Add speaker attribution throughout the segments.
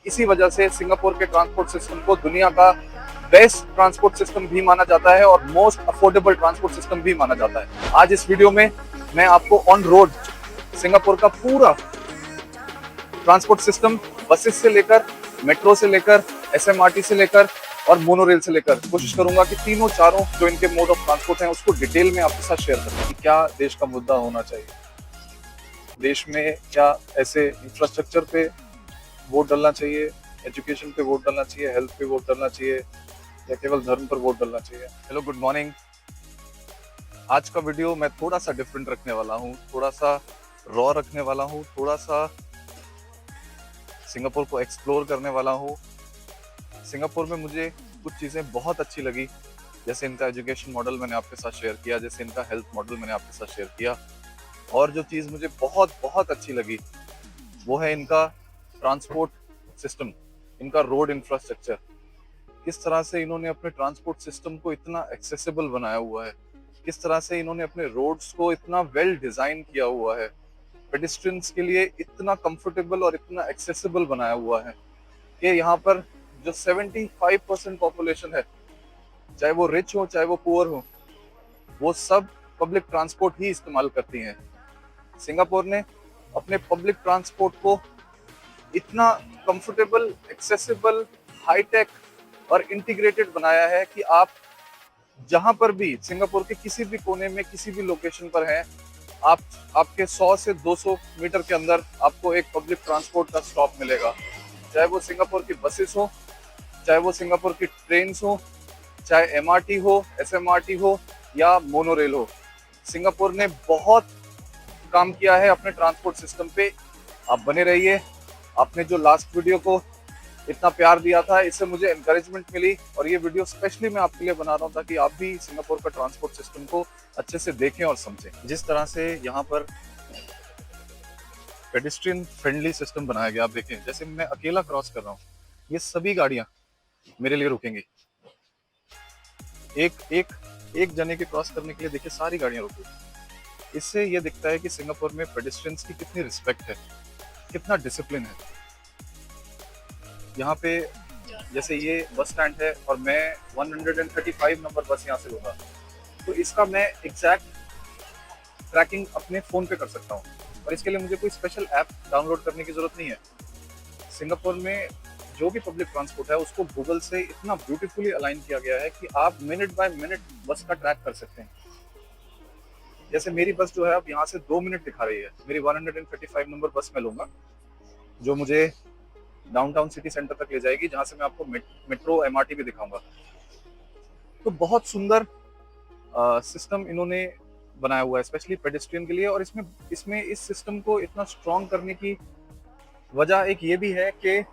Speaker 1: इसी वजह से सिंगापुर के ट्रांसपोर्ट सिस्टम को दुनिया का बेस्ट ट्रांसपोर्ट सिस्टम भी माना जाता है और मोस्ट अफोर्डेबल ट्रांसपोर्ट सिस्टम भी माना जाता है। आज इस वीडियो में मैं आपको ऑन रोड सिंगापुर का पूरा ट्रांसपोर्ट सिस्टम, बसेस से लेकर, मेट्रो से लेकर, एसएमआरटी से लेकर और मोनोरेल से लेकर कोशिश करूंगा कि तीनों चारों जो इनके मोड ऑफ ट्रांसपोर्ट हैं उसको डिटेल में आपके साथ शेयर करूं कि क्या देश का मुद्दा होना चाहिए। देश में क्या ऐसे इंफ्रास्ट्रक्चर पे वोट डालना चाहिए, एजुकेशन पे वोट डालना चाहिए, हेल्थ पे वोट डालना चाहिए या केवल धर्म पर वोट डालना चाहिए। Hello, good morning. आज का वीडियो मैं थोड़ा सा डिफरेंट रखने वाला हूँ, थोड़ा सा रॉ रखने वाला हूँ, थोड़ा सा सिंगापुर को एक्सप्लोर करने वाला हूँ। सिंगापुर में मुझे कुछ चीज़ें बहुत अच्छी लगी, जैसे इनका एजुकेशन मॉडल मैंने आपके साथ शेयर किया, जैसे इनका हेल्थ मॉडल मैंने आपके साथ शेयर किया। और जो चीज़ मुझे बहुत बहुत अच्छी लगी वो है इनका ट्रांसपोर्ट सिस्टम, इनका रोड इंफ्रास्ट्रक्चर। किस तरह से इन्होंने अपने ट्रांसपोर्ट सिस्टम को इतना एक्सेसिबल बनाया हुआ है, किस तरह से इन्होंने अपने रोड्स को इतना वेल डिजाइन किया हुआ है, पेडिस्ट्रियंस के लिए इतना कंफर्टेबल और इतना एक्सेसिबल बनाया हुआ है कि यहाँ पर जो 75% पॉपुलेशन है, चाहे वो रिच हो चाहे वो पुअर हो, वो सब पब्लिक ट्रांसपोर्ट ही इस्तेमाल करती हैं। सिंगापुर ने अपने पब्लिक ट्रांसपोर्ट को इतना कंफर्टेबल, एक्सेसिबल, हाईटेक और इंटीग्रेटेड बनाया है कि आप जहां पर भी सिंगापुर के किसी भी कोने में किसी भी लोकेशन पर हैं, आपके 100 से 200 मीटर के अंदर आपको एक पब्लिक ट्रांसपोर्ट का स्टॉप मिलेगा। चाहे वो सिंगापुर की बसेस हो, चाहे वो सिंगापुर की ट्रेन हो, चाहे एमआरटी हो, एसएमआरटी हो या मोनोरेल हो। सिंगापुर ने बहुत काम किया है अपने ट्रांसपोर्ट सिस्टम पे। आप बने रहिए। आपने जो लास्ट वीडियो को इतना प्यार दिया था, इससे मुझे एनकरेजमेंट मिली और ये वीडियो स्पेशली मैं आपके लिए बना रहा हूँ ताकि आप भी सिंगापुर का ट्रांसपोर्ट सिस्टम को अच्छे से देखें और समझें। जिस तरह से यहाँ पर पेडिस्ट्रियन फ्रेंडली सिस्टम बनाया गया, आप देखें, जैसे मैं अकेला क्रॉस कर रहा हूँ, ये सभी गाड़ियां मेरे लिए रुकेंगी। एक एक एक जने के क्रॉस करने के लिए देखिए सारी गाड़ियां रुकेंगी। इससे ये दिखता है कि सिंगापुर में पेडिस्ट्रियंस की कितनी रिस्पेक्ट है, कितना डिसिप्लिन है। यहाँ पे जैसे ये बस स्टैंड है और मैं 135 नंबर बस यहाँ से लूंगा, तो इसका मैं एग्जैक्ट ट्रैकिंग अपने फोन पे कर सकता हूँ और इसके लिए मुझे कोई स्पेशल ऐप डाउनलोड करने की जरूरत नहीं है। सिंगापुर में जो भी पब्लिक ट्रांसपोर्ट है उसको गूगल से इतना ब्यूटीफुली अलाइन किया गया है कि आप मिनट बाय मिनट बस का ट्रैक कर सकते हैं। जैसे मेरी बस जो है अब यहाँ से 2 मिनट दिखा रही है, मेरी 135 नंबर बस मैं लूंगा जो मुझे डाउनटाउन सिटी सेंटर तक ले जाएगी, जहां से मैं आपको मेट्रो एमआरटी भी दिखाऊंगा। तो बहुत सुंदर सिस्टम इन्होंने बनाया हुआ है स्पेशली पेडेस्ट्रियन के लिए। और इसमें इसमें इस सिस्टम को इतना स्ट्रॉन्ग करने की वजह एक ये भी है कि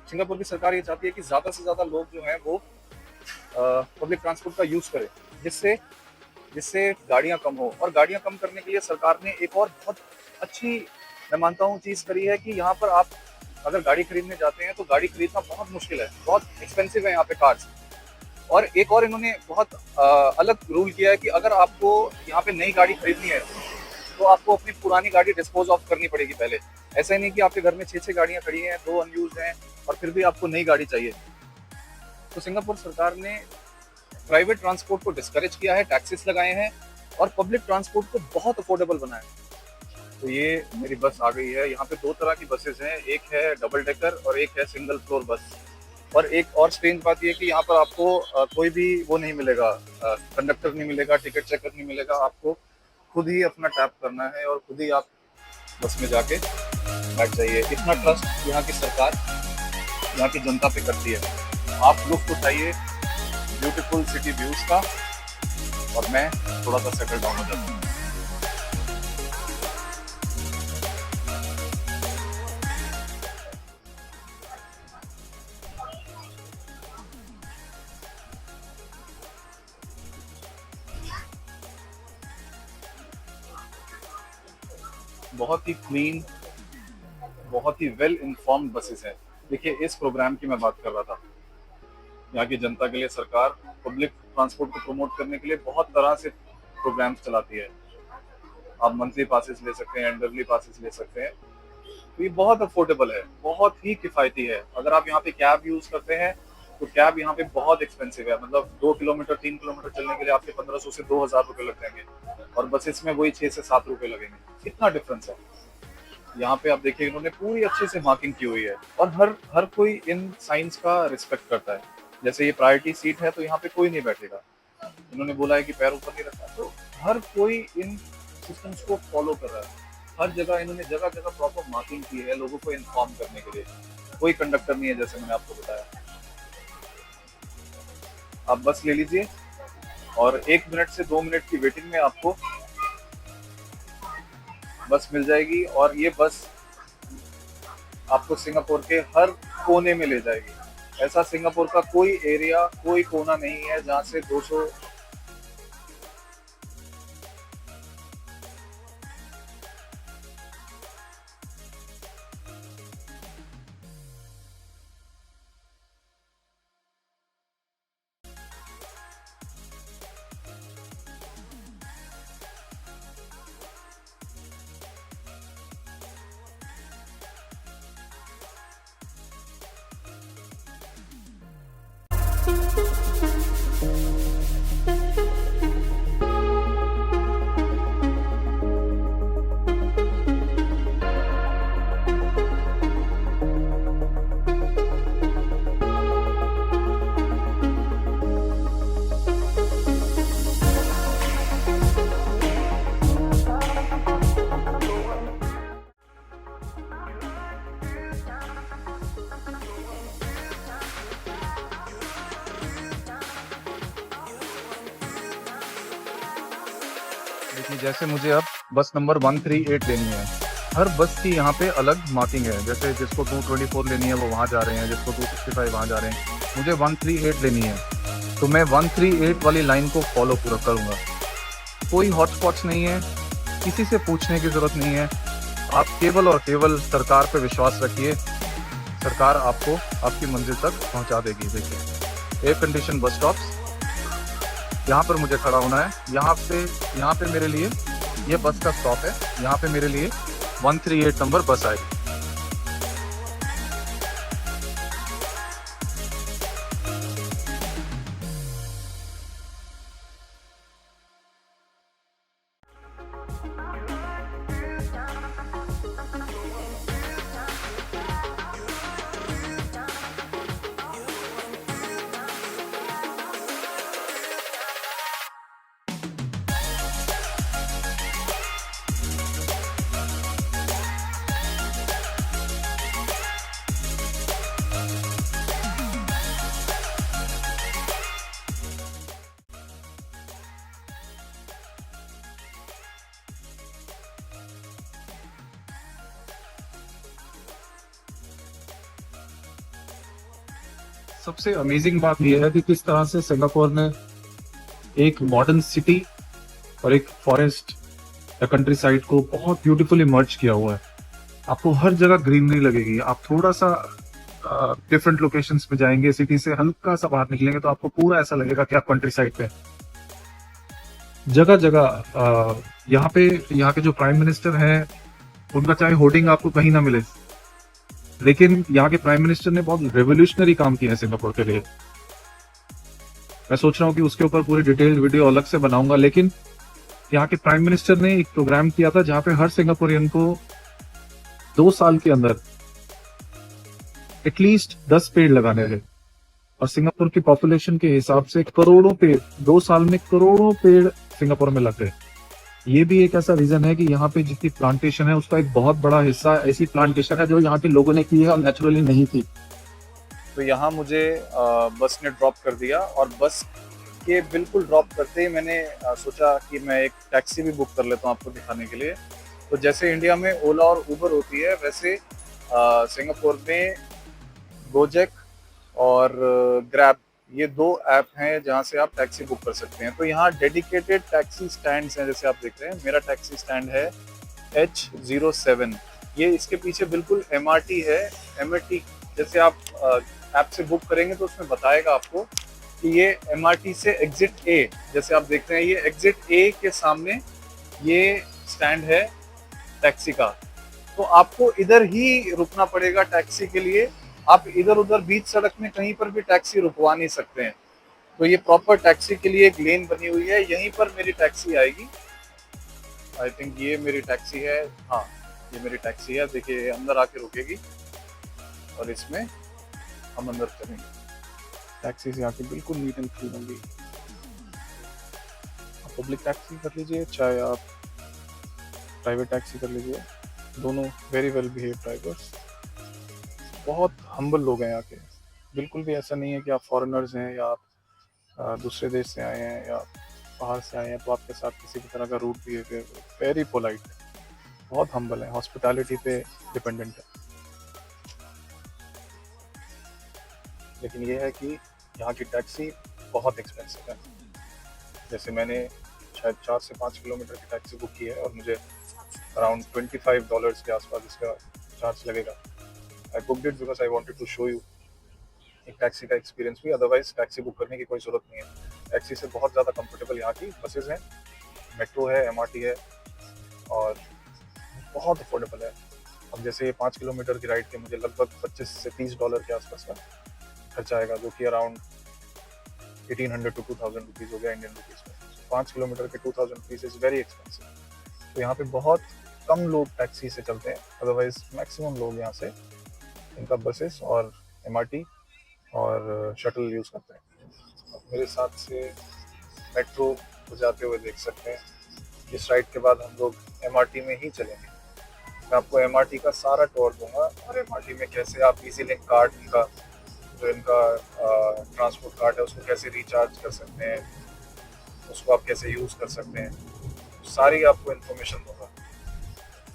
Speaker 1: सिंगापुर की सरकार ये चाहती है कि ज्यादा से ज्यादा लोग जो हैं वो पब्लिक ट्रांसपोर्ट का यूज करें, जिससे जिससे गाड़ियां कम हो। और गाड़ियां कम करने के लिए सरकार ने एक और बहुत अच्छी, मैं मानता हूँ, चीज करी है कि यहाँ पर आप अगर गाड़ी खरीदने जाते हैं तो गाड़ी खरीदना बहुत मुश्किल है, बहुत एक्सपेंसिव है यहाँ पे कार्स। और एक और इन्होंने बहुत अलग रूल किया है कि अगर आपको यहाँ पे नई गाड़ी खरीदनी है तो आपको अपनी पुरानी गाड़ी डिस्पोज ऑफ करनी पड़ेगी पहले। ऐसा ही नहीं कि आपके घर में 6 गाड़ियां खड़ी हैं, 2 अनयूज्ड हैं और फिर भी आपको नई गाड़ी चाहिए। तो सिंगापुर सरकार ने प्राइवेट ट्रांसपोर्ट को डिस्करेज किया है, टैक्सेस लगाए हैं और पब्लिक ट्रांसपोर्ट को बहुत अफोर्डेबल बनाया है। तो ये मेरी बस आ गई है। यहाँ पे 2 तरह की बसेस हैं, एक है डबल डेकर और एक है सिंगल फ्लोर बस। और एक और स्ट्रेंज बात ये कि यहाँ पर आपको कोई भी वो नहीं मिलेगा, कंडक्टर नहीं मिलेगा, टिकट चेकर नहीं मिलेगा। आपको खुद ही अपना टैप करना है और खुद ही आप बस में जाके बैठ जाइए। इतना ट्रस्ट यहाँ की सरकार यहाँ की जनता पे करती है। आप लुत्फ उठाइए ब्यूटीफुल सिटी व्यूज का और मैं थोड़ा सा सेटल डाउन हो जाता हूँ। बहुत ही क्लीन, बहुत ही वेल इन्फॉर्म्ड बसेस हैं। देखिए, इस प्रोग्राम की मैं बात कर रहा था। यहाँ की जनता के लिए सरकार पब्लिक ट्रांसपोर्ट को प्रमोट करने के लिए बहुत तरह से प्रोग्राम्स चलाती है। आप मंथली पासेस ले सकते हैं, एंडरली पासेस ले सकते हैं। तो ये बहुत अफोर्डेबल है, बहुत ही किफ़ायती है। अगर आप यहाँ पे कैब यूज़ करते हैं, तो कैब यहाँ पे बहुत एक्सपेंसिव है। मतलब 2 किलोमीटर 3 किलोमीटर चलने के लिए आपके 1500 से 2000 रुपए लग जाएंगे, और बसेस में वही 6 से 7 रुपए लगेंगे। कितना डिफरेंस है। यहाँ पे आप देखिए इन्होंने पूरी अच्छे से मार्किंग की हुई है, और हर हर कोई इन साइंस का रिस्पेक्ट करता है। जैसे ये प्रायोरिटी सीट है, तो यहाँ पे कोई नहीं बैठेगा। इन्होंने बोला है कि पैर ऊपर नहीं रखना, तो हर कोई इन सिस्टम्स को फॉलो कर रहा है। हर जगह इन्होंने जगह जगह प्रॉपर मार्किंग की है लोगों को इन्फॉर्म करने के लिए। कोई कंडक्टर नहीं है, जैसे मैंने आपको बताया। आप बस ले लीजिए, और 1 मिनट से 2 मिनट की वेटिंग में आपको बस मिल जाएगी, और ये बस आपको सिंगापुर के हर कोने में ले जाएगी। ऐसा सिंगापुर का कोई एरिया, कोई कोना नहीं है जहाँ से 200 देखिए, जैसे मुझे अब बस नंबर 138 लेनी है। हर बस की यहाँ पे अलग मार्किंग है। जैसे जिसको 224 लेनी है वो वहाँ जा रहे हैं, जिसको 265 वहाँ जा रहे हैं। मुझे 138 लेनी है, तो मैं 138 वाली लाइन को फॉलो पूरा करूँगा। कोई हॉटस्पॉट्स नहीं है, किसी से पूछने की ज़रूरत नहीं है। आप केवल और केवल सरकार पे विश्वास रखिए, सरकार आपको आपकी मंजिल तक पहुँचा देगी। देखिए, एयर कंडीशन बस स्टॉप्स, यहाँ पर मुझे खड़ा होना है। यहाँ पे मेरे लिए ये बस का स्टॉप है। यहाँ पे मेरे लिए 138 नंबर बस आएगी। सबसे अमेजिंग बात यह है कि किस तरह से सिंगापुर ने एक मॉडर्न सिटी और एक फॉरेस्ट या कंट्री साइड को बहुत ब्यूटीफुली मर्ज किया हुआ है। आपको हर जगह ग्रीनरी लगेगी। आप थोड़ा सा डिफरेंट लोकेशंस पे जाएंगे, सिटी से हल्का सा बाहर निकलेंगे तो आपको पूरा ऐसा लगेगा कि आप कंट्री साइड पे। जगह जगह यहाँ के जो प्राइम मिनिस्टर हैं, उनका चाहे होर्डिंग आपको कहीं ना मिले, लेकिन यहाँ के प्राइम मिनिस्टर ने बहुत रेवोल्यूशनरी काम किया है सिंगापुर के लिए। मैं सोच रहा हूँ कि उसके ऊपर पूरी डिटेल्ड वीडियो अलग से बनाऊंगा। लेकिन यहाँ के प्राइम मिनिस्टर ने एक प्रोग्राम किया था जहाँ पे हर सिंगापुरियन को 2 साल के अंदर एटलीस्ट 10 पेड़ लगाने थे। और सिंगापुर की पॉपुलेशन के हिसाब से करोड़ों पेड़, 2 साल में करोड़ों पेड़ सिंगापुर में लग गए। ये भी एक ऐसा रीजन है कि यहाँ पे जितनी प्लांटेशन है उसका एक बहुत बड़ा हिस्सा ऐसी प्लांटेशन है जो यहाँ के लोगों ने की है और नेचुरली नहीं थी। तो यहाँ मुझे बस ने ड्रॉप कर दिया, और बस के बिल्कुल ड्रॉप करते ही मैंने सोचा कि मैं एक टैक्सी भी बुक कर लेता हूँ आपको दिखाने के लिए। तो जैसे इंडिया में ओला और उबर होती है, वैसे सिंगापुर में गोजेक और ग्रैब, ये 2 ऐप हैं जहां से आप टैक्सी बुक कर सकते हैं। तो यहाँ डेडिकेटेड टैक्सी स्टैंड्स हैं, जैसे आप देख रहे हैं। मेरा टैक्सी स्टैंड है H07। ये इसके पीछे बिल्कुल MRT है। MRT जैसे आप ऐप से बुक करेंगे तो उसमें बताएगा आपको कि ये MRT से एग्जिट A, जैसे आप देख रहे हैं, ये एग्जिट A के सामने ये स्टैंड है टैक्सी का। तो आपको इधर ही रुकना पड़ेगा टैक्सी के लिए। आप इधर उधर बीच सड़क में कहीं पर भी टैक्सी रुकवा नहीं सकते हैं। तो ये प्रॉपर टैक्सी के लिए एक लेन बनी हुई है, यहीं पर मेरी टैक्सी आएगी। आई थिंक ये मेरी टैक्सी है। हाँ, ये मेरी टैक्सी है, देखिए अंदर आके रुकेगी और इसमें हम अंदर चलेंगे। टैक्सी से आके बिल्कुल नीट एंड क्लीन होगी। आप पब्लिक टैक्सी कर लीजिए चाहे आप प्राइवेट टैक्सी कर लीजिए, दोनों वेरी वेल बिहेव ड्राइवर्स। बहुत हम्बल लोग हैं यहाँ के। बिल्कुल भी ऐसा नहीं है कि आप फॉरेनर्स हैं या आप दूसरे देश से आए हैं या बाहर से आए हैं तो आपके साथ किसी भी तरह का रूड बिहेवियर। वेरी पोलाइट, बहुत हम्बल है, हॉस्पिटैलिटी पे डिपेंडेंट है। लेकिन ये है कि यहाँ की टैक्सी बहुत एक्सपेंसिव है। जैसे मैंने शायद 4 से 5 किलोमीटर की टैक्सी बुक की है और मुझे अराउंड $25 के आसपास इसका चार्ज लगेगा। I booked it because I wanted to show you एक टैक्सी का एक्सपीरियंस भी। अदरवाइज टैक्सी बुक करने की कोई ज़रूरत नहीं है। टैक्सी से बहुत ज़्यादा कंफर्टेबल यहाँ की बसेज हैं, मेट्रो है, एमआरटी है और बहुत अफोर्डेबल है। अब जैसे ये 5 किलोमीटर की राइड के मुझे लगभग $25 से $30 के आसपास का खर्चा आएगा, जो कि अराउंड 1800 to 2000 रुपीज़ हो गया इंडियन रुपीज़ में। 5 किलोमीटर के 2000 रुपीज़ इज़ वेरी एक्सपेंसिव। तो यहाँ पे बहुत कम लोग टैक्सी से चलते हैं, अदरवाइज मैक्सिमम लोग यहाँ से इनका बसेस और एमआरटी और शटल यूज़ करते हैं। अब मेरे साथ से मेट्रो को जाते हुए देख सकते हैं। इस राइड के बाद हम लोग एमआरटी में ही चलेंगे। मैं आपको एमआरटी का सारा टूर दूंगा और एमआरटी में कैसे आप इजी लिंक कार्ड इनका जो इनका ट्रांसपोर्ट कार्ड है उसको कैसे रिचार्ज कर सकते हैं, उसको आप कैसे यूज़ कर सकते हैं, सारी आपको इन्फॉर्मेशन दूंगा।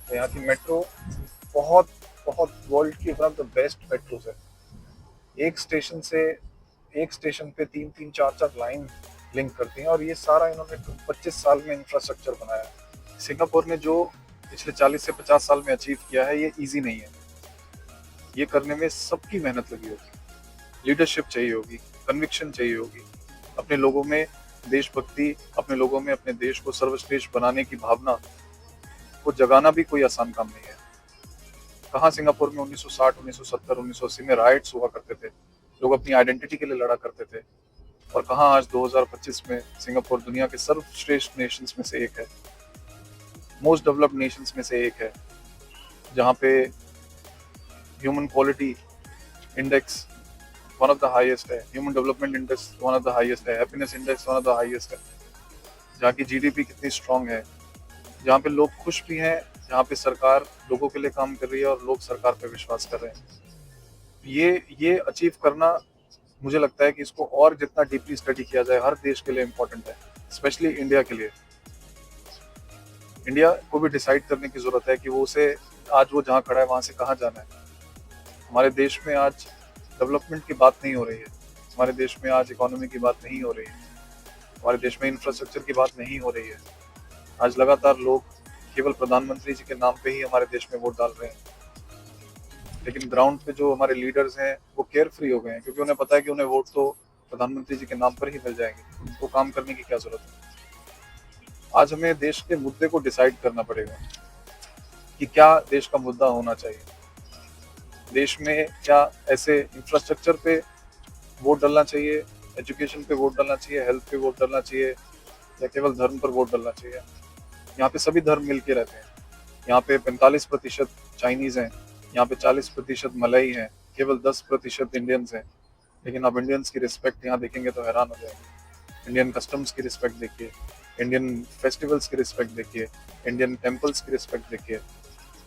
Speaker 1: तो यहाँ की मेट्रो बहुत बहुत वर्ल्ड की one of the best metros है। एक स्टेशन से एक स्टेशन पे 3-3 4-4 लाइन लिंक करती हैं और ये सारा इन्होंने 25 साल में इंफ्रास्ट्रक्चर बनाया है। सिंगापुर ने जो पिछले 40 से 50 साल में अचीव किया है ये इजी नहीं है। ये करने में सबकी मेहनत लगी होगी, लीडरशिप चाहिए होगी, कन्विक्शन चाहिए होगी, अपने लोगों में देशभक्ति, अपने लोगों में अपने देश को सर्वश्रेष्ठ बनाने की भावना को जगाना भी कोई आसान काम नहीं है। कहाँ सिंगापुर में 1960, 1970, 1980 में राइट्स हुआ करते थे, लोग अपनी आइडेंटिटी के लिए लड़ा करते थे, और कहाँ आज 2025 में सिंगापुर दुनिया के सर्वश्रेष्ठ नेशंस में से एक है, मोस्ट डेवलप्ड नेशंस में से एक है, जहाँ पे human quality index one of the highest है, human development index one of the highest है, happiness index one of the highest है, जहाँ की जीडीपी कितनी स्ट्रांग है, जहाँ पे लोग खुश भी हैं, जहाँ पे सरकार लोगों के लिए काम कर रही है और लोग सरकार पे विश्वास कर रहे हैं। ये अचीव करना, मुझे लगता है कि इसको और जितना डीपली स्टडी किया जाए हर देश के लिए इम्पोर्टेंट है, स्पेशली इंडिया के लिए। इंडिया को भी डिसाइड करने की जरूरत है कि वो उसे आज वो जहाँ खड़ा है वहाँ से कहाँ जाना है। हमारे देश में आज डेवलपमेंट की बात नहीं हो रही है, हमारे देश में आज इकोनॉमी की बात नहीं हो रही है, हमारे देश में इंफ्रास्ट्रक्चर की बात नहीं हो रही है। आज लगातार लोग केवल प्रधानमंत्री जी के नाम पे ही हमारे देश में वोट डाल रहे हैं, लेकिन ग्राउंड पे जो हमारे लीडर्स हैं वो केयर फ्री हो गए हैं, क्योंकि उन्हें पता है कि उन्हें वोट तो प्रधानमंत्री जी के नाम पर ही मिल जाएंगे, उनको काम करने की क्या जरूरत है। आज हमें देश के मुद्दे को डिसाइड करना पड़ेगा कि क्या देश का मुद्दा होना चाहिए। देश में क्या ऐसे इंफ्रास्ट्रक्चर पे वोट डालना चाहिए, एजुकेशन पे वोट डालना चाहिए, हेल्थ पे वोट डालना चाहिए, या केवल धर्म पर वोट डालना चाहिए। यहाँ पे सभी धर्म मिलके रहते हैं। यहाँ पे 45% चाइनीज हैं, यहाँ पे 40% मलई हैं, केवल 10% इंडियंस हैं। लेकिन आप इंडियंस की रिस्पेक्ट यहाँ देखेंगे तो हैरान हो जाएंगे। इंडियन कस्टम्स की रिस्पेक्ट देखिए, इंडियन फेस्टिवल्स की रिस्पेक्ट देखिए, इंडियन टेम्पल्स की रिस्पेक्ट देखिए,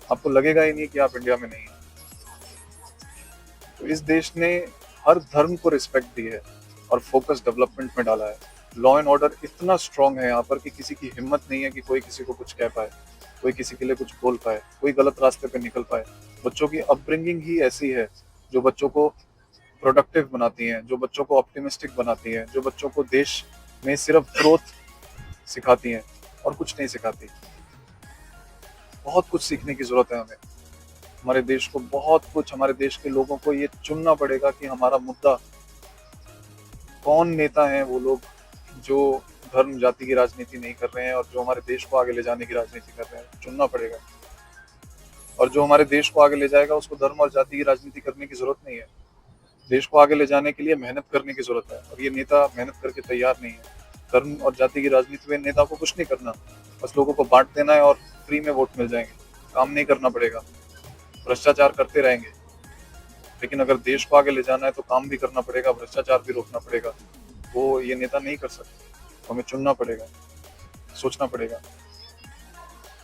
Speaker 1: आपको लगेगा ही नहीं कि आप इंडिया में नहीं हैं। तो इस देश ने हर धर्म को रिस्पेक्ट दी है और फोकस डेवलपमेंट में डाला है। लॉ एंड ऑर्डर इतना स्ट्रांग है यहाँ पर कि किसी की हिम्मत नहीं है कि कोई किसी को कुछ कह पाए, कोई किसी के लिए कुछ बोल पाए, कोई गलत रास्ते पे निकल पाए। बच्चों की अपब्रिंगिंग ही ऐसी है जो बच्चों को प्रोडक्टिव बनाती है, जो बच्चों को ऑप्टिमिस्टिक बनाती है, जो बच्चों को देश में सिर्फ ग्रोथ सिखाती हैं और कुछ नहीं सिखाती। बहुत कुछ सीखने की जरूरत है हमें। हमारे देश को बहुत कुछ, हमारे देश के लोगों को ये चुनना पड़ेगा कि हमारा मुद्दा कौन नेता हैं वो लोग जो धर्म जाति की राजनीति नहीं कर रहे हैं और जो हमारे देश को आगे ले जाने की राजनीति कर रहे हैं। चुनना पड़ेगा। और जो हमारे देश को आगे ले जाएगा उसको धर्म और जाति की राजनीति करने की जरूरत नहीं है। देश को आगे ले जाने के लिए मेहनत करने की जरूरत है, और ये नेता मेहनत करके तैयार नहीं है। धर्म और जाति की राजनीति में नेता को कुछ नहीं करना, बस लोगों को बांट देना है और फ्री में वोट मिल जाएंगे। काम नहीं करना पड़ेगा, भ्रष्टाचार करते रहेंगे। लेकिन अगर देश को आगे ले जाना है तो काम भी करना पड़ेगा, भ्रष्टाचार भी रोकना पड़ेगा। वो ये नेता नहीं कर सकते, तो हमें चुनना पड़ेगा, सोचना पड़ेगा।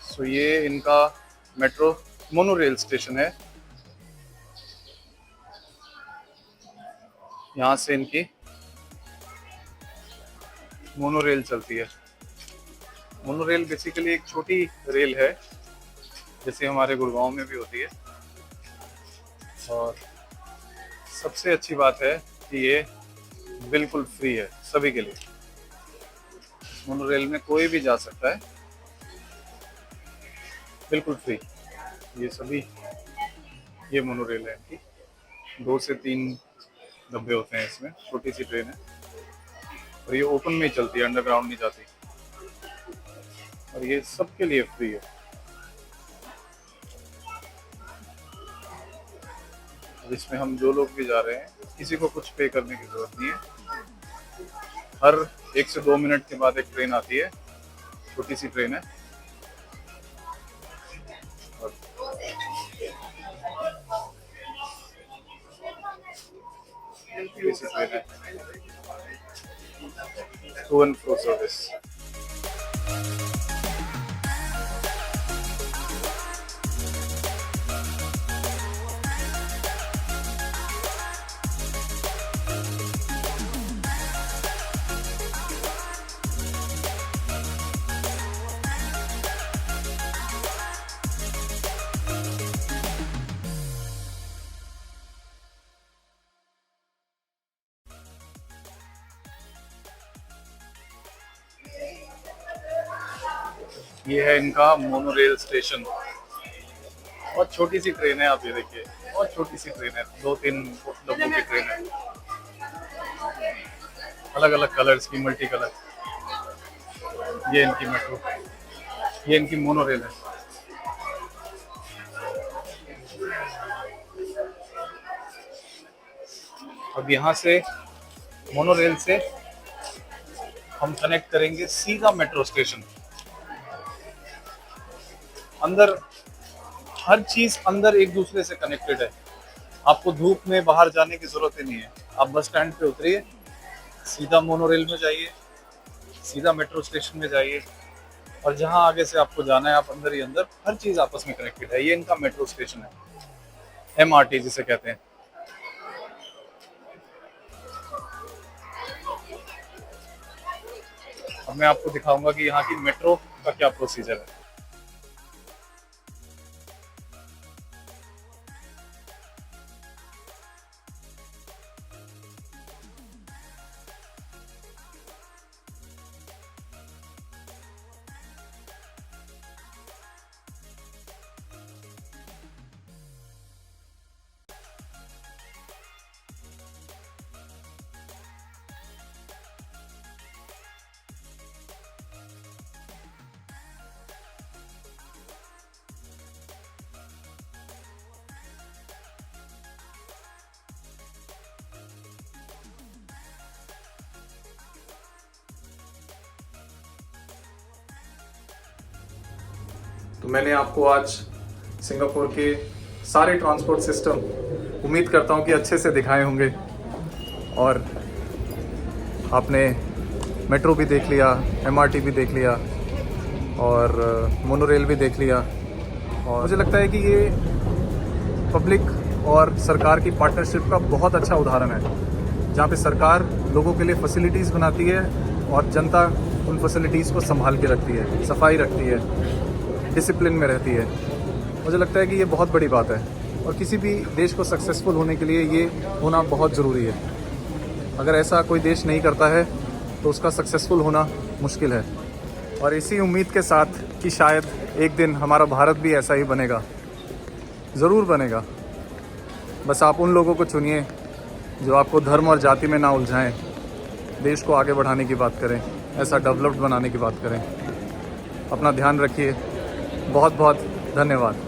Speaker 1: सो ये इनका मेट्रो मोनोरेल स्टेशन है। यहाँ से इनकी मोनोरेल चलती है। मोनोरेल बेसिकली एक छोटी रेल है, जैसे हमारे गुड़गांव में भी होती है। और सबसे अच्छी बात है कि ये बिल्कुल फ्री है सभी के लिए। मोनोरेल में कोई भी जा सकता है, बिल्कुल फ्री। ये सभी ये मोनोरेल है इनकी। 2 से 3 डब्बे होते हैं इसमें, छोटी सी ट्रेन है और ये ओपन में ही चलती है, अंडरग्राउंड नहीं जाती। और ये सबके लिए फ्री है। जिसमें हम जो लोग भी जा रहे हैं, किसी को कुछ पे करने की जरूरत नहीं है। हर 1 से 2 मिनट के बाद एक ट्रेन आती है, छोटी सी ट्रेन है। To and fro service. ये है इनका मोनोरेल स्टेशन। बहुत छोटी सी ट्रेन है, आप ये देखिए, बहुत छोटी सी ट्रेन है। 2-3 डब्बों की ट्रेन है, अलग अलग कलर्स की, मल्टी कलर। ये इनकी मेट्रो, ये इनकी मोनोरेल है। अब यहाँ से मोनोरेल से हम कनेक्ट करेंगे सीधा मेट्रो स्टेशन। अंदर हर चीज अंदर एक दूसरे से कनेक्टेड है। आपको धूप में बाहर जाने की जरूरत ही नहीं है। आप बस स्टैंड पे उतरिए, सीधा मोनोरेल में जाइए, सीधा मेट्रो स्टेशन में जाइए, और जहां आगे से आपको जाना है आप अंदर ही अंदर, हर चीज आपस में कनेक्टेड है। ये इनका मेट्रो स्टेशन है, MRT जिसे कहते हैं। अब मैं आपको दिखाऊंगा कि यहाँ की मेट्रो का क्या प्रोसीजर है। तो मैंने आपको आज सिंगापुर के सारे ट्रांसपोर्ट सिस्टम उम्मीद करता हूँ कि अच्छे से दिखाए होंगे। और आपने मेट्रो भी देख लिया, MRT भी देख लिया, और मोनोरेल भी देख लिया। और मुझे लगता है कि ये पब्लिक और सरकार की पार्टनरशिप का बहुत अच्छा उदाहरण है, जहाँ पे सरकार लोगों के लिए फैसिलिटीज़ बनाती है और जनता उन फैसिलिटीज़ को संभाल के रखती है, सफाई रखती है, डिसिप्लिन में रहती है। मुझे लगता है कि ये बहुत बड़ी बात है, और किसी भी देश को सक्सेसफुल होने के लिए ये होना बहुत ज़रूरी है। अगर ऐसा कोई देश नहीं करता है तो उसका सक्सेसफुल होना मुश्किल है। और इसी उम्मीद के साथ कि शायद एक दिन हमारा भारत भी ऐसा ही बनेगा, ज़रूर बनेगा। बस आप उन लोगों को चुनिए जो आपको धर्म और जाति में ना उलझाएं, देश को आगे बढ़ाने की बात करें, ऐसा डेवलप्ड बनाने की बात करें। अपना ध्यान रखिए। बहुत बहुत धन्यवाद।